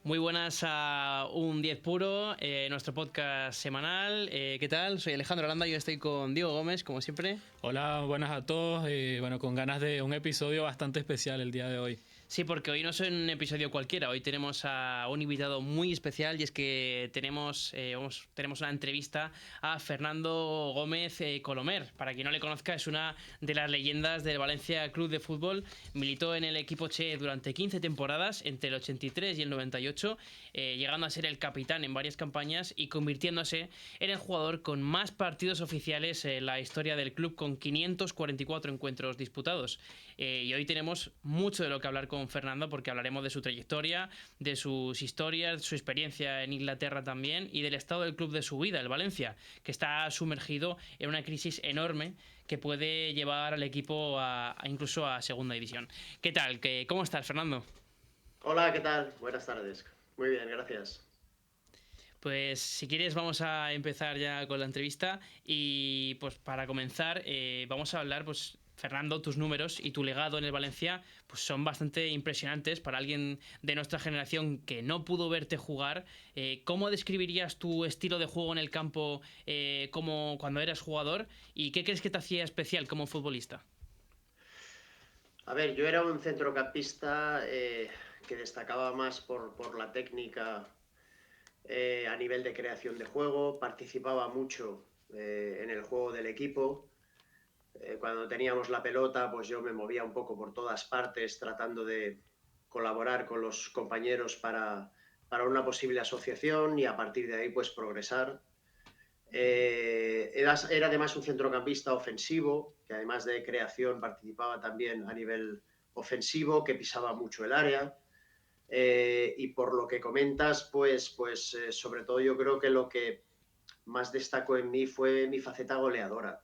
Muy buenas a Un 10 Puro, nuestro podcast semanal. ¿Qué tal? Soy Alejandro Aranda y yo estoy con Diego Gómez, como siempre. Hola, buenas a todos. Bueno, con ganas de un episodio bastante especial el día de hoy. Sí, porque hoy no es un episodio cualquiera, hoy tenemos a un invitado muy especial y es que tenemos una entrevista a Fernando Gómez Colomer. Para quien no le conozca, es una de las leyendas del Valencia Club de Fútbol. Militó en el equipo Che durante 15 temporadas, entre el 83 y el 98, llegando a ser el capitán en varias campañas y convirtiéndose en el jugador con más partidos oficiales en la historia del club, con 544 encuentros disputados. Y hoy tenemos mucho de lo que hablar con Fernando, porque hablaremos de su trayectoria, de sus historias, su experiencia en Inglaterra también y del estado del club de su vida, el Valencia, que está sumergido en una crisis enorme que puede llevar al equipo incluso a segunda división. ¿Qué tal? ¿Cómo estás, Fernando? Hola, ¿qué tal? Buenas tardes. Muy bien, gracias. Pues si quieres vamos a empezar ya con la entrevista y pues para comenzar vamos a hablar, pues Fernando, tus números y tu legado en el Valencia pues son bastante impresionantes para alguien de nuestra generación que no pudo verte jugar. ¿Cómo describirías tu estilo de juego en el campo como cuando eras jugador y qué crees que te hacía especial como futbolista? A ver, yo era un centrocampista que destacaba más por la técnica a nivel de creación de juego, participaba mucho en el juego del equipo. Cuando teníamos la pelota, pues yo me movía un poco por todas partes tratando de colaborar con los compañeros para una asociación y a partir de ahí pues progresar. Era además un centrocampista ofensivo, que además de creación participaba también a nivel ofensivo, que pisaba mucho el área. Y por lo que comentas, pues sobre todo yo creo que lo que más destacó en mí fue mi faceta goleadora.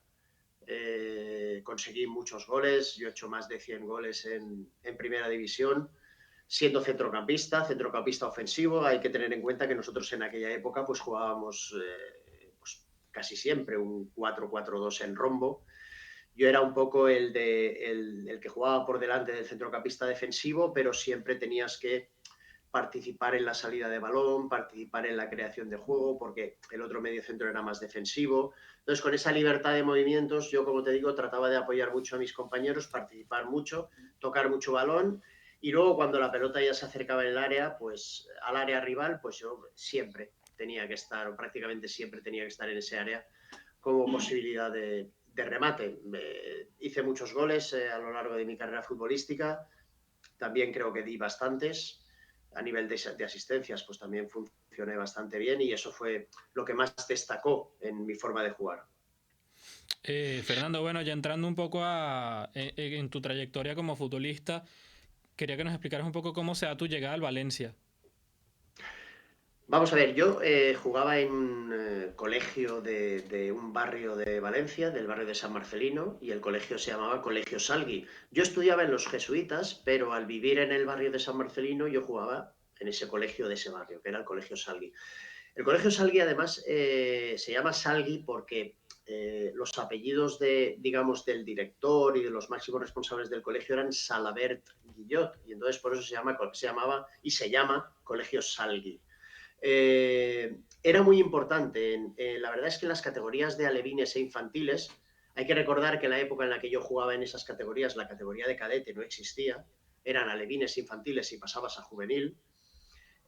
Conseguí muchos goles, yo he hecho más de 100 goles en primera división, siendo centrocampista ofensivo. Hay que tener en cuenta que nosotros en aquella época pues jugábamos pues, casi siempre un 4-4-2 en rombo. Yo era un poco el que jugaba por delante del centrocampista defensivo, pero siempre tenías que participar en la salida de balón, participar en la creación de juego, porque el otro mediocentro era más defensivo. Entonces, con esa libertad de movimientos, yo, como te digo, trataba de apoyar mucho a mis compañeros, participar mucho, tocar mucho balón, y luego cuando la pelota ya se acercaba en el área, pues al área rival, pues yo siempre tenía que estar, o prácticamente siempre tenía que estar en ese área como posibilidad de remate. Hice muchos goles a lo largo de mi carrera futbolística, también creo que di bastantes. A nivel de asistencias, pues también funcioné bastante bien y eso fue lo que más destacó en mi forma de jugar. Fernando, bueno, ya entrando un poco en tu trayectoria como futbolista, quería que nos explicaras un poco cómo se da tu llegada al Valencia. Vamos a ver, yo jugaba en un colegio de un barrio de Valencia, del barrio de San Marcelino, y el colegio se llamaba Colegio Salgui. Yo estudiaba en los jesuitas, pero al vivir en el barrio de San Marcelino yo jugaba en ese colegio de ese barrio, que era el Colegio Salgui. El Colegio Salgui además se llama Salgui porque los apellidos digamos, del director y de los máximos responsables del colegio eran Salabert Guillot, y entonces por eso se llamaba y se llama Colegio Salgui. Era muy importante. La verdad es que en las categorías de alevines e infantiles, hay que recordar que en la época en la que yo jugaba en esas categorías, la categoría de cadete no existía, eran alevines infantiles y pasabas a juvenil.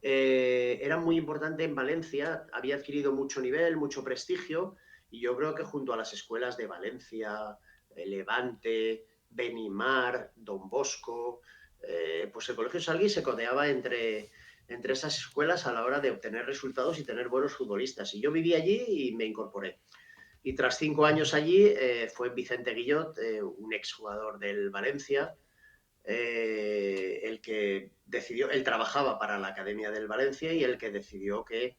Era muy importante en Valencia, había adquirido mucho nivel, mucho prestigio, y yo creo que junto a las escuelas de Valencia, Levante, Benimar, Don Bosco, pues el Colegio Salgui se codeaba entre esas escuelas a la hora de obtener resultados y tener buenos futbolistas. Y yo viví allí y me incorporé. Y tras 5 años allí fue Vicente Guillot, un exjugador del Valencia, el que decidió, él trabajaba para la Academia del Valencia y el que decidió que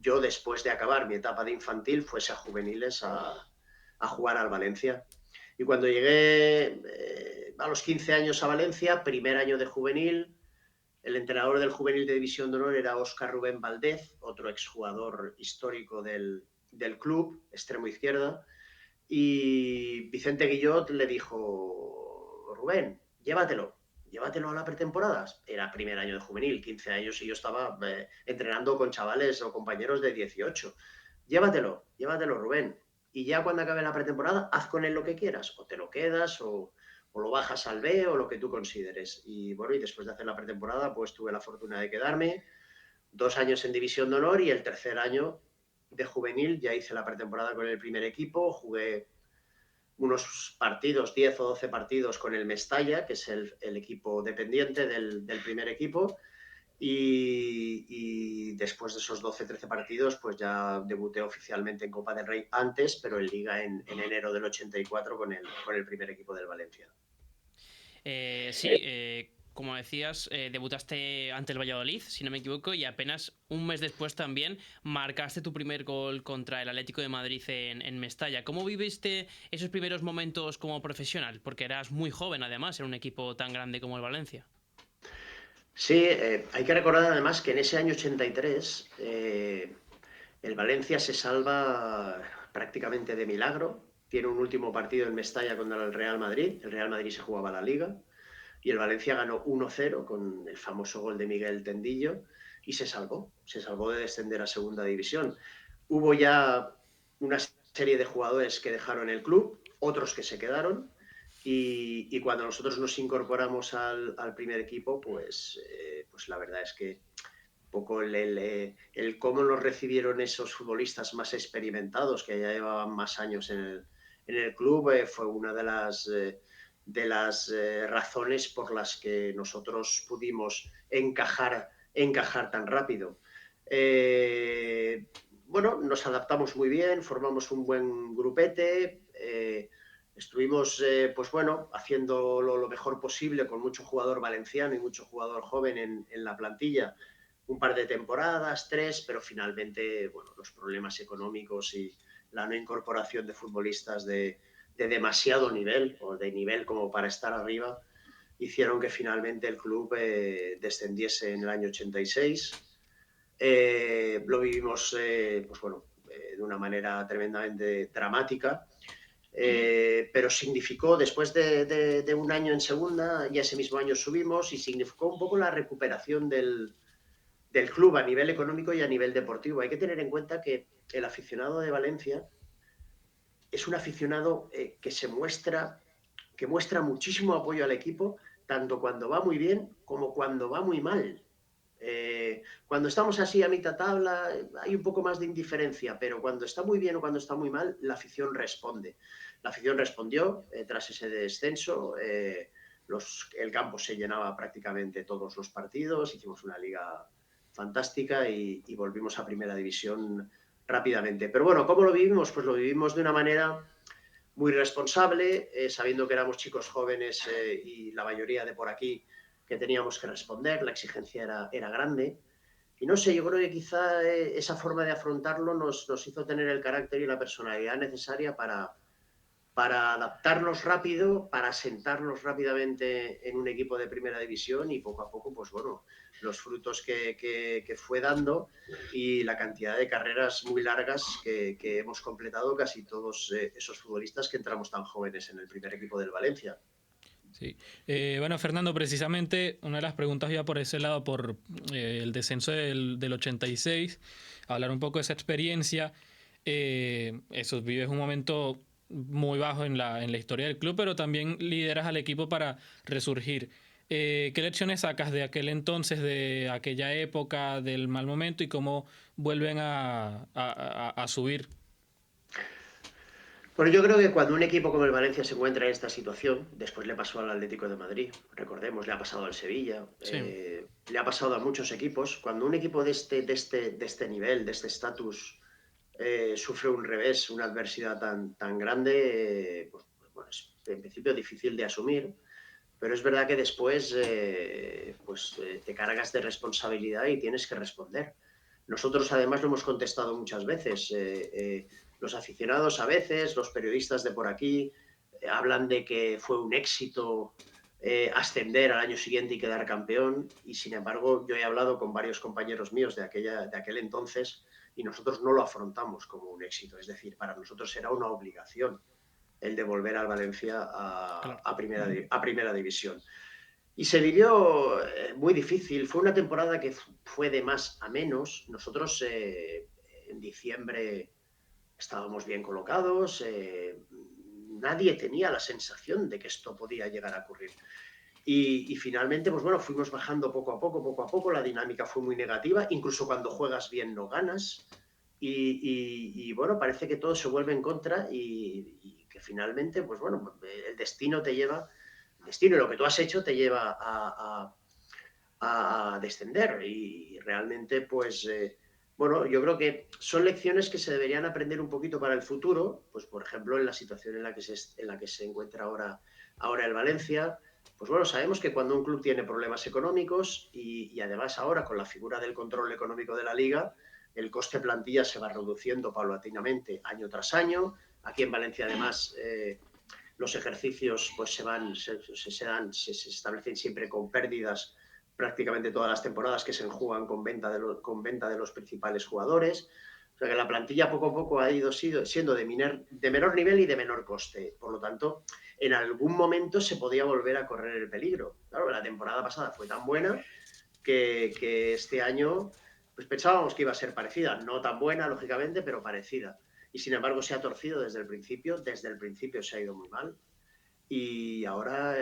yo, después de acabar mi etapa de infantil, fuese a juveniles a jugar al Valencia. Y cuando llegué a los 15 años a Valencia, primer año de juvenil, el entrenador del juvenil de División de Honor era Óscar Rubén Valdez, otro exjugador histórico del club, extremo izquierda, y Vicente Guillot le dijo: Rubén, llévatelo, llévatelo a la pretemporada. Era primer año de juvenil, 15 años, y yo estaba entrenando con chavales o compañeros de 18. Llévatelo, Rubén. Y ya cuando acabe la pretemporada, haz con él lo que quieras. O te lo quedas o lo bajas al B o lo que tú consideres. Y bueno, y después de hacer la pretemporada, pues tuve la fortuna de quedarme 2 años en División de Honor y el tercer año de juvenil ya hice la pretemporada con el primer equipo, jugué unos partidos, 10 o 12 partidos con el Mestalla, que es el equipo dependiente del primer equipo, y después de esos 12-13 partidos, pues ya debuté oficialmente en Copa del Rey antes, pero en Liga en enero del 84 con el primer equipo del Valencia. Sí, como decías, debutaste ante el Valladolid, si no me equivoco, y apenas un mes después también marcaste tu primer gol contra el Atlético de Madrid en Mestalla. ¿Cómo viviste esos primeros momentos como profesional? Porque eras muy joven, además, en un equipo tan grande como el Valencia. Sí, hay que recordar además que en ese año 83 el Valencia se salva prácticamente de milagro. Tiene un último partido en Mestalla contra el Real Madrid. El Real Madrid se jugaba la Liga y el Valencia ganó 1-0 con el famoso gol de Miguel Tendillo y se salvó de descender a segunda división. Hubo ya una serie de jugadores que dejaron el club, otros que se quedaron, y cuando nosotros nos incorporamos al primer equipo, pues la verdad es que un poco el cómo nos recibieron esos futbolistas más experimentados que ya llevaban más años en el club fue una de las razones por las que nosotros pudimos encajar tan rápido. Bueno, nos adaptamos muy bien, formamos un buen grupete, estuvimos, pues bueno, haciéndolo lo mejor posible con mucho jugador valenciano y mucho jugador joven en la plantilla, un par de temporadas, 3, pero finalmente, bueno, los problemas económicos y la no incorporación de futbolistas de demasiado nivel o de nivel como para estar arriba hicieron que finalmente el club descendiese en el año 86. Lo vivimos, pues bueno, de una manera tremendamente dramática, pero significó, después de un año en segunda, y ese mismo año subimos, y significó un poco la recuperación del club a nivel económico y a nivel deportivo. Hay que tener en cuenta que el aficionado de Valencia es un aficionado que muestra muchísimo apoyo al equipo, tanto cuando va muy bien como cuando va muy mal. Cuando estamos así a mitad tabla hay un poco más de indiferencia, pero cuando está muy bien o cuando está muy mal, la afición responde. La afición respondió tras ese descenso. El campo se llenaba prácticamente todos los partidos, hicimos una liga fantástica y volvimos a primera división rápidamente. Pero bueno, ¿cómo lo vivimos? Pues lo vivimos de una manera muy responsable, sabiendo que éramos chicos jóvenes y la mayoría de por aquí que teníamos que responder, la exigencia era grande. Y no sé, yo creo que quizá esa forma de afrontarlo nos hizo tener el carácter y la personalidad necesaria para adaptarnos rápido, para sentarnos rápidamente en un equipo de primera división y poco a poco, pues bueno, los frutos que fue dando y la cantidad de carreras muy largas que hemos completado casi todos esos futbolistas que entramos tan jóvenes en el primer equipo del Valencia. Sí. Bueno, Fernando, precisamente una de las preguntas iba por ese lado, por el descenso del 86, hablar un poco de esa experiencia. Eso, vives un momento muy bajo en la historia del club, pero también lideras al equipo para resurgir. ¿Qué lecciones sacas de aquel entonces, de aquella época, del mal momento y cómo vuelven a subir? Bueno, yo creo que cuando un equipo como el Valencia se encuentra en esta situación, después le pasó al Atlético de Madrid, recordemos, le ha pasado al Sevilla, Sí. le ha pasado a muchos equipos, cuando un equipo de este nivel, de este estatus, sufre un revés, una adversidad tan grande, pues, bueno, es en principio difícil de asumir, pero es verdad que después te cargas de responsabilidad y tienes que responder. Nosotros además lo hemos contestado muchas veces. Los aficionados a veces, los periodistas de por aquí, hablan de que fue un éxito ascender al año siguiente y quedar campeón, y sin embargo yo he hablado con varios compañeros míos de aquel entonces y nosotros no lo afrontamos como un éxito. Es decir, para nosotros era una obligación el de volver al Valencia Claro. a primera división. Y se vivió muy difícil. Fue una temporada que fue de más a menos. Nosotros en diciembre estábamos bien colocados. Nadie tenía la sensación de que esto podía llegar a ocurrir. Y finalmente, pues bueno, fuimos bajando poco a poco, poco a poco. La dinámica fue muy negativa. Incluso cuando juegas bien no ganas. Y bueno, parece que todo se vuelve en contra y que finalmente, pues bueno, el destino te lleva, el destino y lo que tú has hecho te lleva a descender. Y realmente, pues, bueno, yo creo que son lecciones que se deberían aprender un poquito para el futuro, pues por ejemplo, en la situación en la que se encuentra ahora el Valencia. Pues bueno, sabemos que cuando un club tiene problemas económicos y además ahora con la figura del control económico de la liga, el coste plantilla se va reduciendo paulatinamente año tras año. Aquí en Valencia, además, los ejercicios pues se establecen siempre con pérdidas prácticamente todas las temporadas, que se enjugan con venta de los principales jugadores. O sea que la plantilla poco a poco ha ido siendo de menor nivel y de menor coste. Por lo tanto, en algún momento se podía volver a correr el peligro. Claro, la temporada pasada fue tan buena que este año pues pensábamos que iba a ser parecida. No tan buena, lógicamente, pero parecida. Y sin embargo se ha torcido desde el principio. Desde el principio se ha ido muy mal. Y ahora,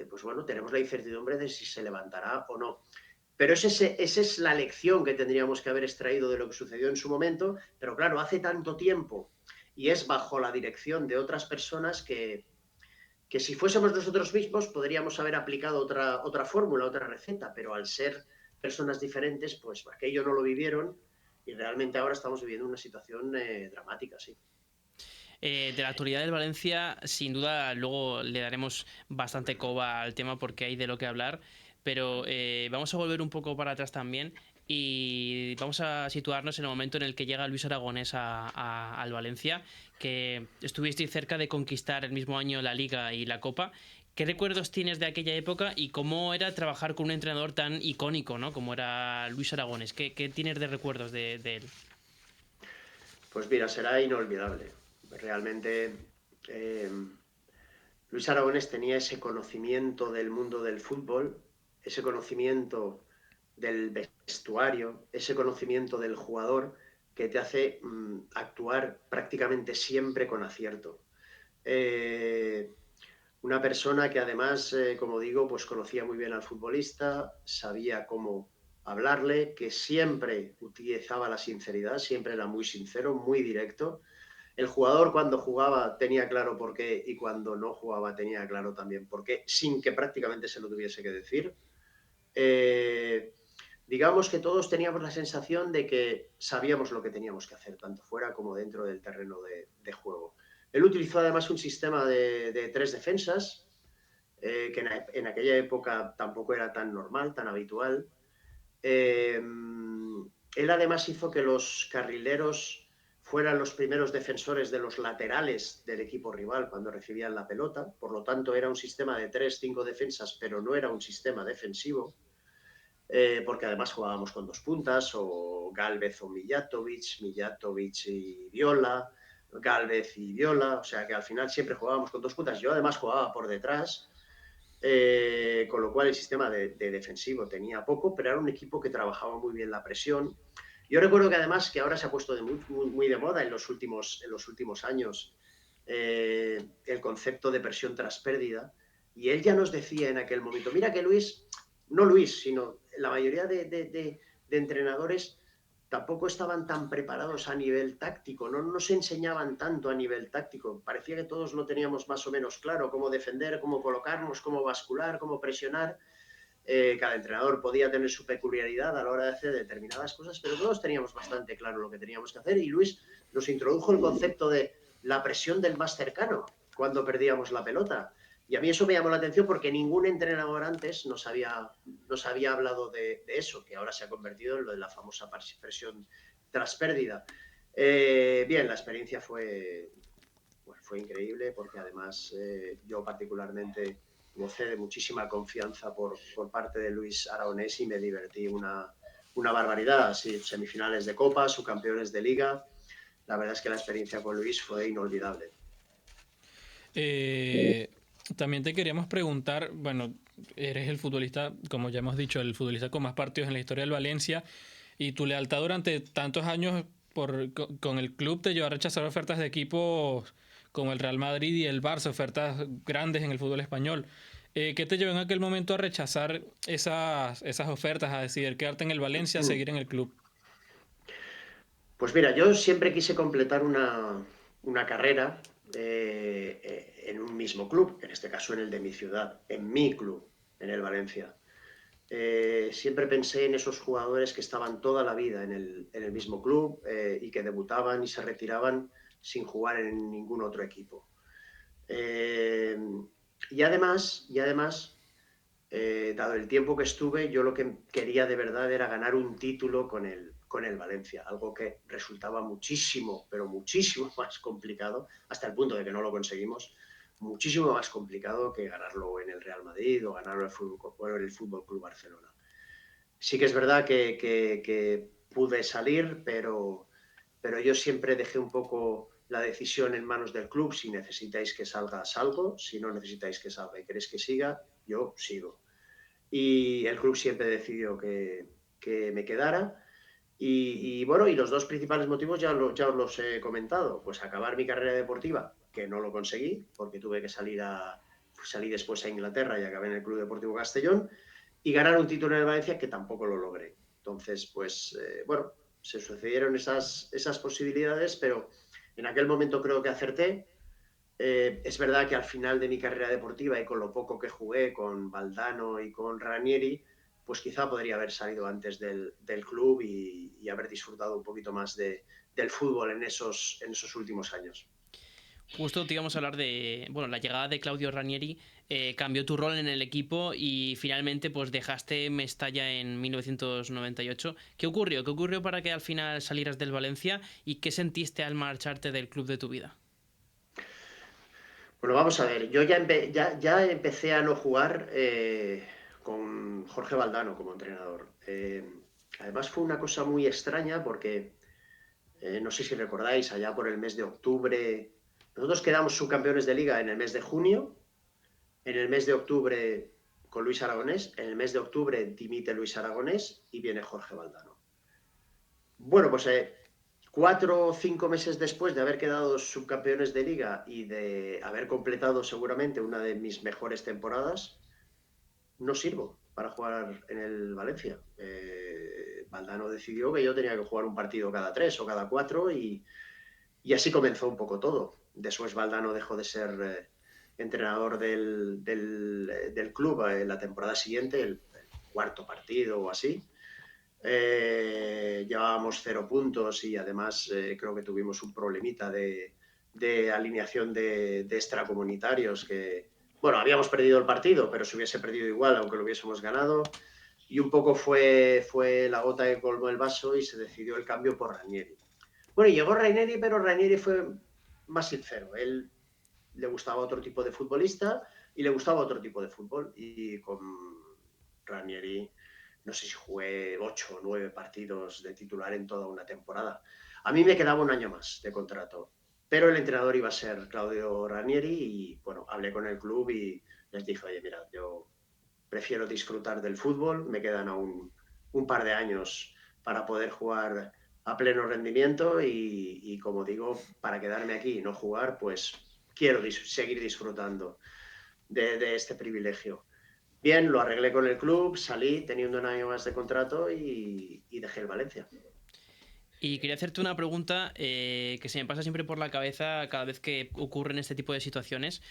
pues bueno, tenemos la incertidumbre de si se levantará o no. Pero esa es la lección que tendríamos que haber extraído de lo que sucedió en su momento. Pero claro, hace tanto tiempo y es bajo la dirección de otras personas que si fuésemos nosotros mismos podríamos haber aplicado otra fórmula, otra receta, pero al ser personas diferentes, pues aquello no lo vivieron y realmente ahora estamos viviendo una situación dramática, sí. De la actualidad del Valencia, sin duda, luego le daremos bastante coba al tema porque hay de lo que hablar, pero vamos a volver un poco para atrás también y vamos a situarnos en el momento en el que llega Luis Aragonés al Valencia, que estuvisteis cerca de conquistar el mismo año la Liga y la Copa. ¿Qué recuerdos tienes de aquella época y cómo era trabajar con un entrenador tan icónico, ¿no? Como era Luis Aragonés? ¿Qué tienes de recuerdos de él? Pues mira, será inolvidable. Realmente eh, Luis Aragonés tenía ese conocimiento del mundo del fútbol, ese conocimiento del vestuario, ese conocimiento del jugador que te hace actuar prácticamente siempre con acierto. Eh, una persona que además, como digo, pues conocía muy bien al futbolista, sabía cómo hablarle, que siempre utilizaba la sinceridad, siempre era muy sincero, muy directo. El jugador cuando jugaba tenía claro por qué y cuando no jugaba tenía claro también por qué, sin que prácticamente se lo tuviese que decir. Eh, digamos que todos teníamos la sensación de que sabíamos lo que teníamos que hacer, tanto fuera como dentro del terreno de juego. Él utilizó además un sistema de tres defensas, que en aquella época tampoco era tan normal, tan habitual. Él además hizo que los carrileros fueran los primeros defensores de los laterales del equipo rival cuando recibían la pelota. Por lo tanto, era un sistema de 3-5 defensas, pero no era un sistema defensivo, porque además jugábamos con dos puntas, o Gálvez o Mijatovic y Viola, Gálvez y Viola, o sea que al final siempre jugábamos con dos puntas. Yo además jugaba por detrás, con lo cual el sistema de defensivo tenía poco, pero era un equipo que trabajaba muy bien la presión. Yo recuerdo que además, que ahora se ha puesto muy de moda en los últimos años, el concepto de presión tras pérdida, y él ya nos decía en aquel momento, mira que Luis, no Luis, sino la mayoría de entrenadores tampoco estaban tan preparados a nivel táctico, no nos enseñaban tanto a nivel táctico. Parecía que todos lo teníamos más o menos claro, cómo defender, cómo colocarnos, cómo bascular, cómo presionar. Cada entrenador podía tener su peculiaridad a la hora de hacer determinadas cosas, pero todos teníamos bastante claro lo que teníamos que hacer y Luis nos introdujo el concepto de la presión del más cercano cuando perdíamos la pelota. Y a mí eso me llamó la atención porque ningún entrenador antes nos había hablado de eso, que ahora se ha convertido en lo de la famosa presión tras pérdida. Bien, la experiencia fue increíble porque además yo particularmente gocé de muchísima confianza por parte de Luis Aragonés y me divertí una barbaridad. Sí, semifinales de Copa, subcampeones de Liga. La verdad es que la experiencia con Luis fue inolvidable. También te queríamos preguntar, bueno, eres el futbolista, como ya hemos dicho, el futbolista con más partidos en la historia del Valencia, y tu lealtad durante tantos años con el club te llevó a rechazar ofertas de equipos como el Real Madrid y el Barça, ofertas grandes en el fútbol español. ¿Qué te llevó en aquel momento a rechazar esas ofertas, a decidir quedarte en el Valencia, a seguir en el club? Pues mira, yo siempre quise completar una carrera en un mismo club, en este caso en el de mi ciudad, en mi club, en el Valencia. Siempre pensé en esos jugadores que estaban toda la vida en el mismo club y que debutaban y se retiraban sin jugar en ningún otro equipo. Eh, y además, dado el tiempo que estuve, yo lo que quería de verdad era ganar un título con el Valencia, algo que resultaba muchísimo, pero muchísimo más complicado, hasta el punto de que no lo conseguimos, muchísimo más complicado que ganarlo en el Real Madrid o ganarlo en el Fútbol Club Barcelona. Sí que es verdad que pude salir, pero yo siempre dejé un poco la decisión en manos del club. Si necesitáis que salga, salgo. Si no necesitáis que salga y queréis que siga, yo sigo. Y el club siempre decidió que me quedara. Bueno, y los dos principales motivos ya os los he comentado. Pues acabar mi carrera deportiva, que no lo conseguí, porque tuve que salí después a Inglaterra y acabé en el Club Deportivo Castellón, y ganar un título en el Valencia, que tampoco lo logré. Entonces, pues, bueno, se sucedieron esas posibilidades, pero en aquel momento creo que acerté. Es verdad que al final de mi carrera deportiva y con lo poco que jugué con Valdano y con Ranieri, pues quizá podría haber salido antes del club y haber disfrutado un poquito más del fútbol en esos últimos años. Justo te íbamos a hablar de, bueno, la llegada de Claudio Ranieri cambió tu rol en el equipo y finalmente pues dejaste Mestalla en 1998. ¿Qué ocurrió? ¿Qué ocurrió para que al final salieras del Valencia y qué sentiste al marcharte del club de tu vida? Bueno, vamos a ver, yo ya empecé a no jugar con Jorge Valdano como entrenador. Además fue una cosa muy extraña porque, no sé si recordáis, allá por el mes de octubre, nosotros quedamos subcampeones de liga en el mes de junio, en el mes de octubre con Luis Aragonés, en el mes de octubre dimite Luis Aragonés y viene Jorge Valdano. Bueno, pues 4 o 5 meses después de haber quedado subcampeones de liga y de haber completado seguramente una de mis mejores temporadas, no sirvo para jugar en el Valencia. Valdano decidió que yo tenía que jugar un partido cada 3 o cada 4 y así comenzó un poco todo. Después Valdano dejó de ser entrenador del club en la temporada siguiente, el cuarto partido o así. Llevábamos 0 puntos y además creo que tuvimos un problemita de alineación de extracomunitarios que, bueno, habíamos perdido el partido, pero se hubiese perdido igual aunque lo hubiésemos ganado. Y un poco fue la gota que colmó el vaso y se decidió el cambio por Ranieri. Bueno, y llegó Ranieri, pero Ranieri fue más sincero. Él le gustaba otro tipo de futbolista y le gustaba otro tipo de fútbol. Y con Ranieri, no sé si jugué 8 o 9 partidos de titular en toda una temporada. A mí me quedaba un año más de contrato, pero el entrenador iba a ser Claudio Ranieri y, bueno, hablé con el club y les dije, oye, mirad, yo prefiero disfrutar del fútbol, me quedan aún un par de años para poder jugar a pleno rendimiento y como digo, para quedarme aquí y no jugar, pues quiero seguir disfrutando de este privilegio. Bien, lo arreglé con el club, salí teniendo un año más de contrato y dejé el Valencia. Y quería hacerte una pregunta que se me pasa siempre por la cabeza cada vez que ocurren este tipo de situaciones.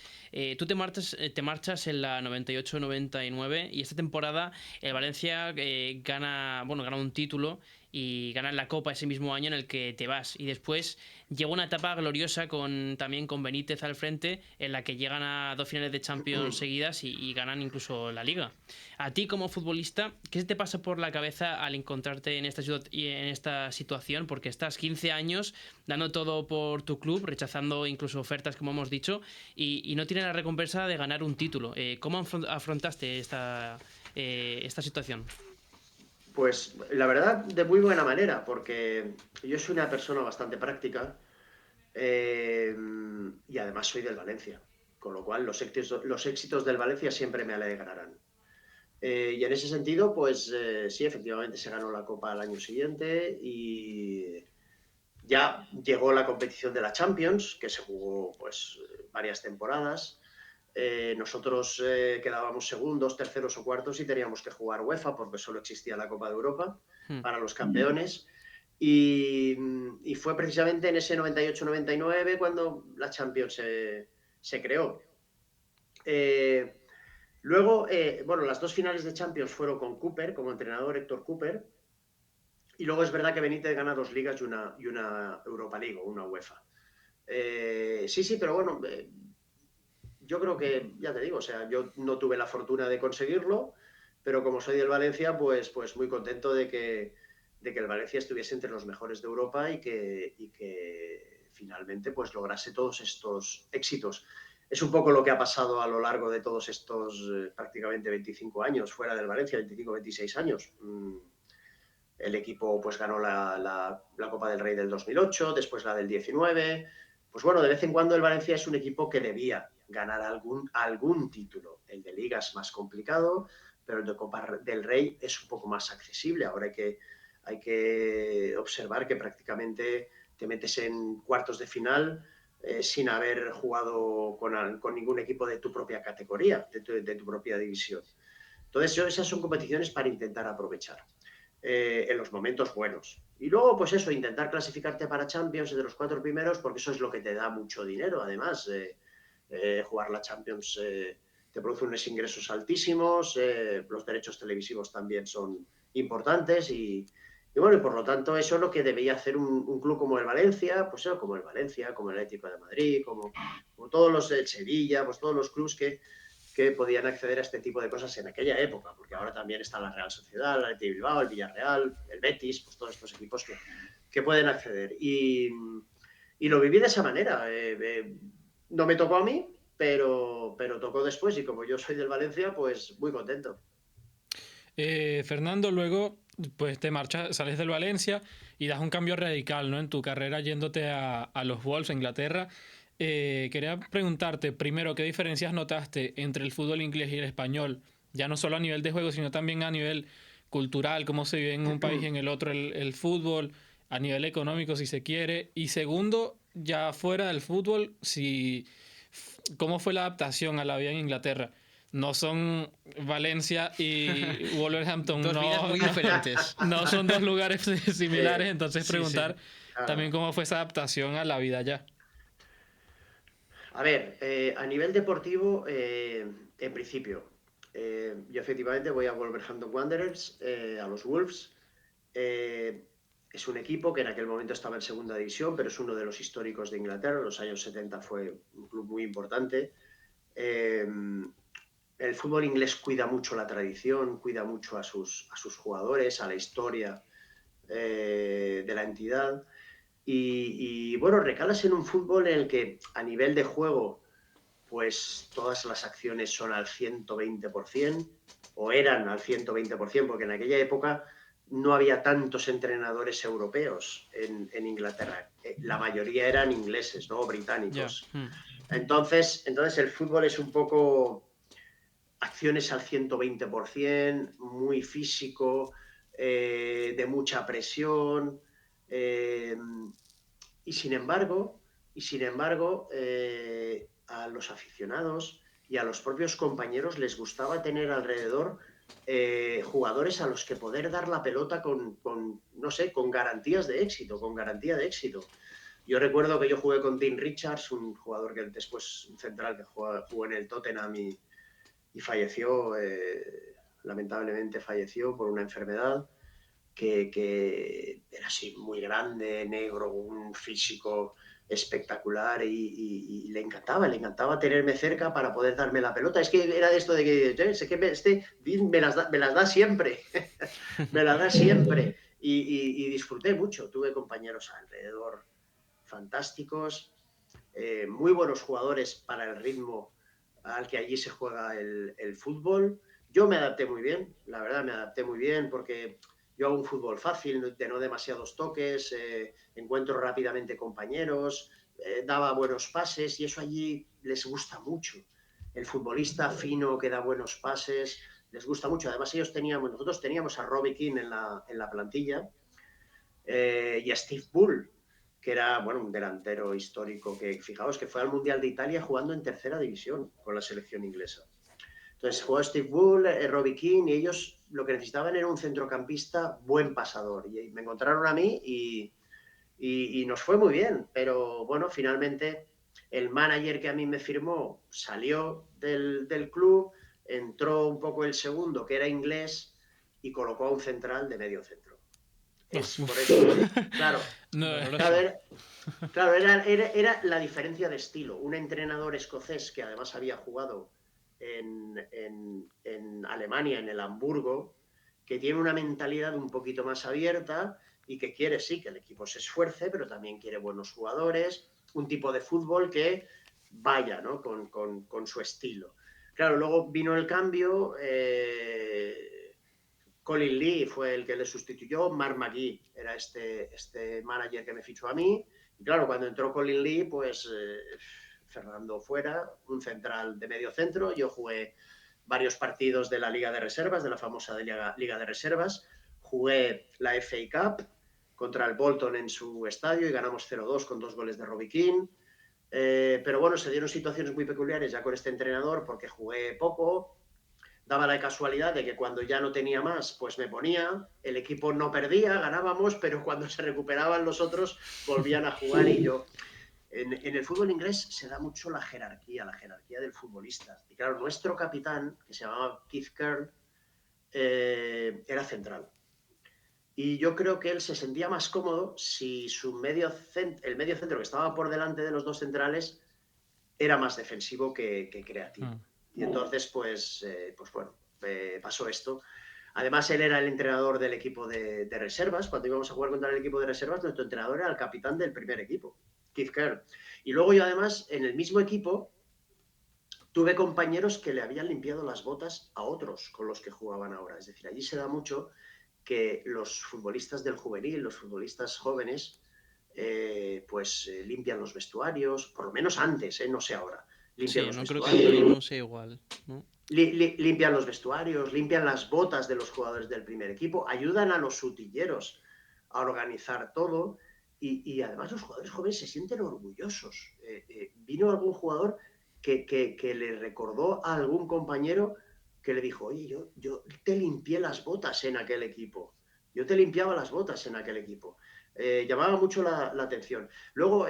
Tú te marchas en la 98-99 y esta temporada el Valencia gana un título y gana la Copa ese mismo año en el que te vas. Y después llega una etapa gloriosa también con Benítez al frente en la que llegan a 2 finales de Champions seguidas y ganan incluso la Liga. A ti como futbolista, ¿qué te pasa por la cabeza al encontrarte en esta situación? Porque estás 15 años dando todo por tu club, rechazando incluso ofertas, como hemos dicho, y no tienes la recompensa de ganar un título. ¿Cómo afrontaste esta situación? Pues la verdad, de muy buena manera, porque yo soy una persona bastante práctica y además soy del Valencia. con lo cual los éxitos del Valencia siempre me alegrarán. Y en ese sentido, pues sí, efectivamente se ganó la Copa al año siguiente y ya llegó la competición de la Champions, que se jugó pues varias temporadas. Nosotros quedábamos segundos, terceros o cuartos y teníamos que jugar UEFA porque solo existía la Copa de Europa para los campeones. Y fue precisamente en ese 98-99 cuando la Champions se creó. Luego, bueno, las dos finales de Champions fueron con Cooper, como entrenador, Héctor Cooper. Y luego es verdad que Benítez gana 2 ligas y una Europa League o una UEFA. Sí, pero bueno, yo creo que, ya te digo, o sea, yo no tuve la fortuna de conseguirlo, pero como soy del Valencia, pues muy contento de que el Valencia estuviese entre los mejores de Europa y que finalmente pues lograse todos estos éxitos. Es un poco lo que ha pasado a lo largo de todos estos prácticamente 25 años fuera del Valencia, 25, 26 años. El equipo pues ganó la Copa del Rey del 2008, después la del 19. Pues bueno, de vez en cuando el Valencia es un equipo que debía ganar algún título. El de Liga es más complicado, pero el de Copa del Rey es un poco más accesible. Ahora hay que observar que prácticamente te metes en cuartos de final sin haber jugado con ningún equipo de tu propia categoría, de tu propia división. Entonces, esas son competiciones para intentar aprovechar. En los momentos buenos. Y luego, pues eso, intentar clasificarte para Champions de los 4 primeros, porque eso es lo que te da mucho dinero. Además, jugar la Champions te produce unos ingresos altísimos, los derechos televisivos también son importantes y bueno, y por lo tanto eso es lo que debería hacer un club como el Valencia, pues eso, como el Valencia, como el Atlético de Madrid, como todos los de Sevilla, pues todos los clubes que podían acceder a este tipo de cosas en aquella época, porque ahora también está la Real Sociedad, el Athletic de Bilbao, el Villarreal, el Betis, pues todos estos equipos que pueden acceder. Y lo viví de esa manera. No me tocó a mí, pero tocó después y como yo soy del Valencia, pues muy contento. Fernando, luego pues te marchas, sales del Valencia y das un cambio radical, ¿no? En tu carrera yéndote a los Wolves, a Inglaterra. Quería preguntarte primero qué diferencias notaste entre el fútbol inglés y el español, ya no solo a nivel de juego, sino también a nivel cultural, cómo se vive en un país y en el otro el fútbol, a nivel económico si se quiere. Y segundo, ya fuera del fútbol, ¿cómo fue la adaptación a la vida en Inglaterra? No son Valencia y Wolverhampton, Dos vidas muy diferentes. no son dos lugares similares, entonces Sí, preguntar Claro. también cómo fue esa adaptación a la vida allá. A ver, a nivel deportivo, en principio, yo efectivamente voy a Wolverhampton Wanderers, a los Wolves. Es un equipo que en aquel momento estaba en segunda división, pero es uno de los históricos de Inglaterra. En los años 70 fue un club muy importante. El fútbol inglés cuida mucho la tradición, cuida mucho a sus jugadores, a la historia de la entidad. Y bueno, recalas en un fútbol en el que a nivel de juego, pues todas las acciones son al 120%, o eran al 120%, porque en aquella época no había tantos entrenadores europeos en Inglaterra. La mayoría eran ingleses, ¿no? Británicos. Entonces el fútbol es un poco acciones al 120%, muy físico, de mucha presión. Y sin embargo, a los aficionados y a los propios compañeros les gustaba tener alrededor jugadores a los que poder dar la pelota no sé, con garantías de éxito, con garantía de éxito. Yo recuerdo que yo jugué con Dean Richards, un jugador que después, un central que jugó en el Tottenham y falleció, lamentablemente falleció por una enfermedad. Que era así muy grande, negro, un físico espectacular y le encantaba tenerme cerca para poder darme la pelota. Es que era de esto de que, sé que me las da siempre, me las da siempre. Y disfruté mucho, tuve compañeros alrededor fantásticos, muy buenos jugadores para el ritmo al que allí se juega el fútbol. Yo me adapté muy bien, la verdad me adapté muy bien porque yo hago un fútbol fácil, de no demasiados toques, encuentro rápidamente compañeros, daba buenos pases y eso allí les gusta mucho. El futbolista fino que da buenos pases, les gusta mucho. Además, nosotros teníamos a Robbie Keane en la plantilla y a Steve Bull, que era un delantero histórico que, fijaos, que fue al Mundial de Italia jugando en tercera división con la selección inglesa. Entonces jugó Steve Bull, Robbie Keane, y ellos lo que necesitaban era un centrocampista buen pasador. Y me encontraron a mí y nos fue muy bien. Pero bueno, finalmente el manager que a mí me firmó salió del club, entró un poco el segundo, que era inglés, y colocó a un central de medio centro. Es por eso que, claro, era la diferencia de estilo. Un entrenador escocés que además había jugado en Alemania, en el Hamburgo, que tiene una mentalidad un poquito más abierta y que quiere, sí, que el equipo se esfuerce, pero también quiere buenos jugadores, un tipo de fútbol que vaya, ¿no?, con su estilo. Claro, luego vino el cambio, Colin Lee fue el que le sustituyó, Mark McGee era este manager que me fichó a mí, y claro, cuando entró Colin Lee, pues Fernando fuera, un central de medio centro, yo jugué varios partidos de la Liga de Reservas, de la famosa Liga de Reservas, jugué la FA Cup contra el Bolton en su estadio y ganamos 0-2 con 2 goles de Robbie Keane. Pero bueno, se dieron situaciones muy peculiares ya con este entrenador porque jugué poco. Daba la casualidad de que cuando ya no tenía más, pues me ponía, el equipo no perdía, ganábamos, pero cuando se recuperaban los otros volvían a jugar y yo... En el fútbol inglés se da mucho la jerarquía del futbolista. Y claro, nuestro capitán, que se llamaba Keith Curl, era central. Y yo creo que él se sentía más cómodo si el medio centro que estaba por delante de los dos centrales era más defensivo que creativo. Y entonces, pues bueno, pasó esto. Además, él era el entrenador del equipo de reservas. Cuando íbamos a jugar contra el equipo de reservas, nuestro entrenador era el capitán del primer equipo, Keith Curl. Y luego yo, además, en el mismo equipo, tuve compañeros que le habían limpiado las botas a otros con los que jugaban ahora. Es decir, allí se da mucho que los futbolistas del juvenil, los futbolistas jóvenes, limpian los vestuarios, por lo menos antes, no sé ahora. Limpian los no creo vestuarios. que ahora mismo sea igual, ¿no? Limpian los vestuarios, limpian las botas de los jugadores del primer equipo, ayudan a los utilleros a organizar todo y además los jugadores jóvenes se sienten orgullosos. Vino algún jugador que le recordó a algún compañero que le dijo, oye, yo te limpié las botas en aquel equipo, yo te limpiaba las botas en aquel equipo. Llamaba mucho la atención. Luego,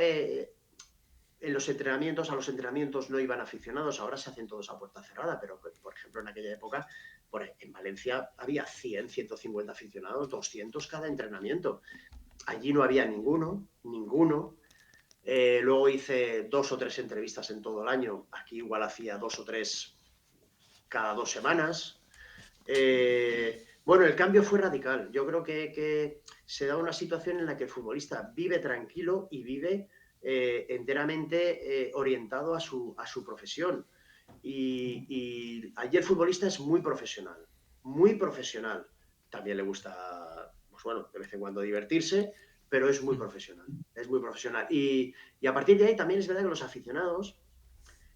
a los entrenamientos no iban aficionados, ahora se hacen todos a puerta cerrada, pero por ejemplo en aquella época en Valencia había 100, 150 aficionados, 200 cada entrenamiento. Allí no había ninguno. Luego hice 2 o 3 entrevistas en todo el año, aquí igual hacía 2 o 3 cada 2 semanas. Bueno, el cambio fue radical. Yo creo que se da una situación en la que el futbolista vive tranquilo y vive enteramente orientado a su profesión. Y allí el futbolista es muy profesional, muy profesional. También le gusta, pues bueno, de vez en cuando divertirse, pero es muy profesional, es muy profesional. Y a partir de ahí también es verdad que los aficionados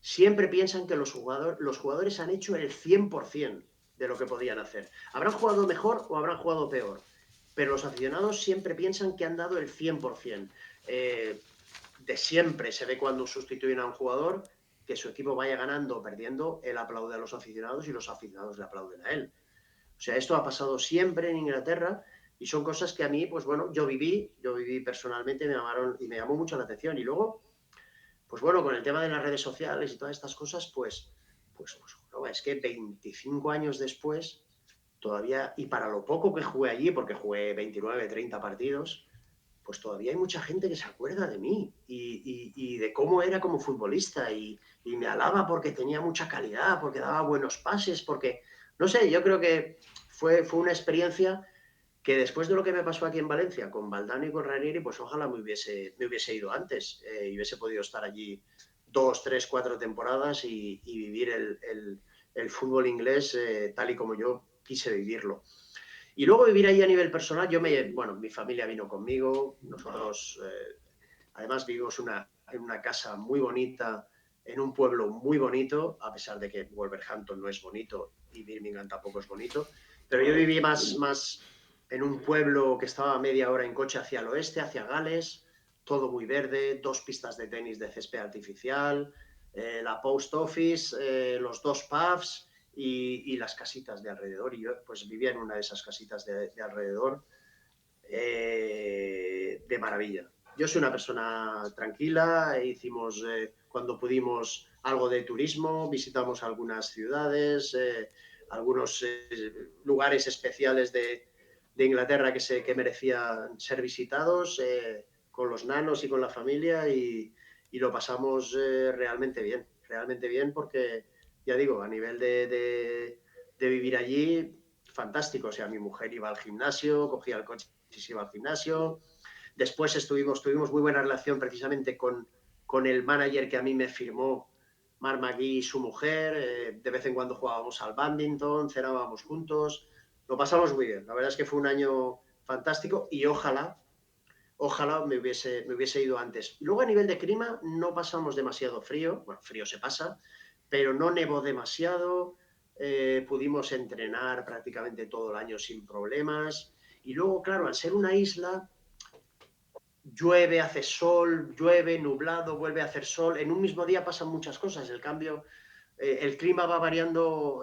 siempre piensan que los jugadores han hecho el 100% de lo que podían hacer. Habrán jugado mejor o habrán jugado peor, pero los aficionados siempre piensan que han dado el 100%. De siempre se ve cuando sustituyen a un jugador que su equipo vaya ganando o perdiendo, él aplaude a los aficionados y los aficionados le aplauden a él. O sea, esto ha pasado siempre en Inglaterra y son cosas que a mí, pues bueno, yo viví personalmente, me llamó mucho la atención. Y luego, pues bueno, con el tema de las redes sociales y todas estas cosas, pues no, es que 25 años después, todavía, y para lo poco que jugué allí, porque jugué 29, 30 partidos, pues todavía hay mucha gente que se acuerda de mí y de cómo era como futbolista y me alaba porque tenía mucha calidad, porque daba buenos pases, porque, no sé, yo creo que fue una experiencia que después de lo que me pasó aquí en Valencia con Valdano y con Ranieri, pues ojalá me hubiese ido antes y hubiese podido estar allí 2, 3, 4 temporadas y vivir el fútbol inglés tal y como yo quise vivirlo. Y luego vivir ahí a nivel personal, mi familia vino conmigo, nosotros además vivimos una en una casa muy bonita, en un pueblo muy bonito, a pesar de que Wolverhampton no es bonito y Birmingham tampoco es bonito, pero yo viví más en un pueblo que estaba a media hora en coche hacia el oeste, hacia Gales, todo muy verde, 2 pistas de tenis de césped artificial, la post office, los 2 pubs y las casitas de alrededor. Y yo pues vivía en una de esas casitas de alrededor, de maravilla. Yo soy una persona tranquila, hicimos cuando pudimos algo de turismo, visitamos algunas ciudades, algunos lugares especiales de Inglaterra que merecían ser visitados, con los nanos y con la familia, y lo pasamos realmente bien porque, ya digo, a nivel de vivir allí, fantástico. O sea, mi mujer iba al gimnasio, cogía el coche y se iba al gimnasio. Después tuvimos muy buena relación precisamente con el manager que a mí me firmó, Mark McGee, y su mujer. De vez en cuando jugábamos al bádminton, cenábamos juntos. Lo pasamos muy bien. La verdad es que fue un año fantástico y ojalá me hubiese ido antes. Luego, a nivel de clima, no pasamos demasiado frío. Bueno, frío se pasa, pero no nevó demasiado. Pudimos entrenar prácticamente todo el año sin problemas. Y luego, claro, al ser una isla, llueve, hace sol, llueve, nublado, vuelve a hacer sol. En un mismo día pasan muchas cosas. El clima va variando,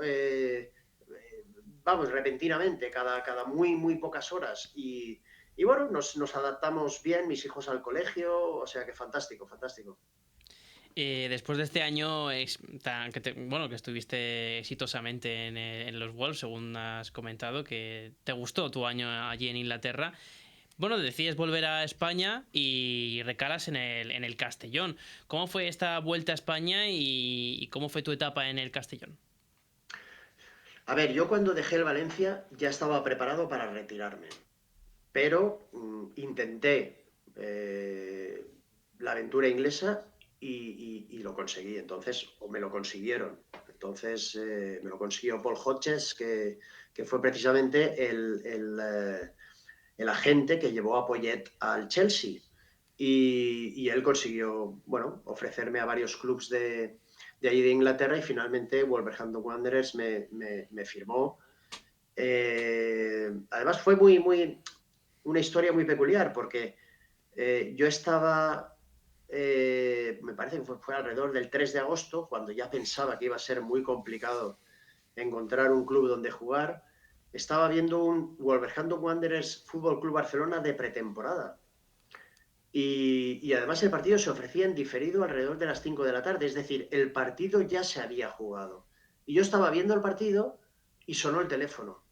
vamos, repentinamente, cada muy pocas horas. Y bueno, nos adaptamos bien, mis hijos al colegio, o sea que fantástico, fantástico. Después de este año que estuviste exitosamente en los Wolves, según has comentado, que te gustó tu año allí en Inglaterra, bueno, decides volver a España y recalas en el Castellón. ¿Cómo fue esta vuelta a España y cómo fue tu etapa en el Castellón? A ver, yo cuando dejé el Valencia ya estaba preparado para retirarme, pero intenté la aventura inglesa y lo conseguí. Entonces, o me lo consiguieron. Entonces, me lo consiguió Paul Hodges, que fue precisamente el agente que llevó a Poyet al Chelsea. Y él consiguió, bueno, ofrecerme a varios clubes de ahí de Inglaterra, y finalmente Wolverhampton Wanderers me firmó. Además fue una historia muy peculiar porque yo estaba, me parece que fue alrededor del 3 de agosto, cuando ya pensaba que iba a ser muy complicado encontrar un club donde jugar. Estaba viendo un Wolverhampton Wanderers Fútbol Club Barcelona de pretemporada. Y además el partido se ofrecía en diferido alrededor de las 5 de la tarde, es decir, el partido ya se había jugado. Y yo estaba viendo el partido y sonó el teléfono.